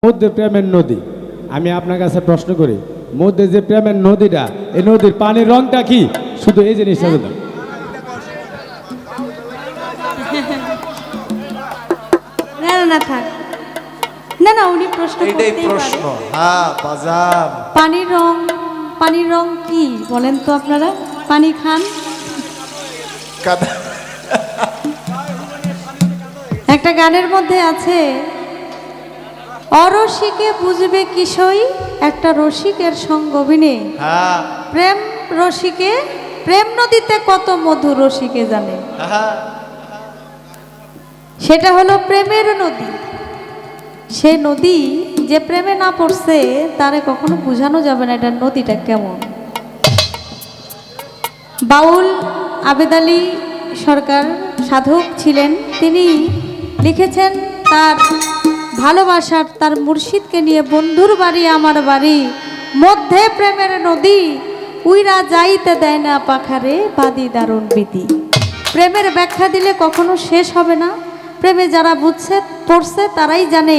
মধ্যে প্রেমের নদী। আমি আপনার কাছে প্রশ্ন করি, মধ্যে যে প্রেমের নদীটা, এই নদীর পানির রংটা কি? শুধু এই জিনিসটা দাও। না না না থাক, না না উনি প্রশ্ন এইটাই করতেই প্রশ্ন। পারে। হ্যাঁ বাজার পানির রং কি বলেন তো আপনারা? পানি খান? কাদা। একটা গানের মধ্যে আছে, অরসিকে বুঝবে কিসই একটা রসিকের সঙ্গ বিনে, হ্যাঁ প্রেম রসিকে প্রেম নদীতে কত মধু রসিকে জানে। হ্যাঁ সেটা হলো প্রেমের নদী। সে নদী যে প্রেমে না পড়ছে তারে কখনো বোঝানো যাবে না এটা নদীটা কেমন। বাউল আবেদ আলী সরকার সাধক ছিলেন, তিনি লিখেছেন তার ভালোবাসার, তার মুর্শিদকে নিয়ে, বন্ধুর বাড়ি আমার বাড়ি মধ্যে প্রেমের নদী, উইরা যাইতে দেয় না পাখারে বাদি দারুণ বিধি। প্রেমের ব্যাখ্যা দিলে কখনো শেষ হবে না। প্রেমে যারা বুঝছে পড়ছে তারাই জানে,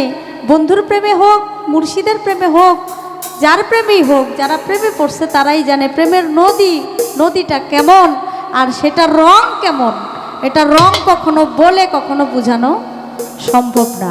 বন্ধুর প্রেমে হোক, মুর্শিদের প্রেমে হোক, যার প্রেমেই হোক, যারা প্রেমে পড়ছে তারাই জানে প্রেমের নদীটা কেমন আর সেটার রং কেমন। এটা রং কখনো বলে কখনো বোঝানো সম্ভব না।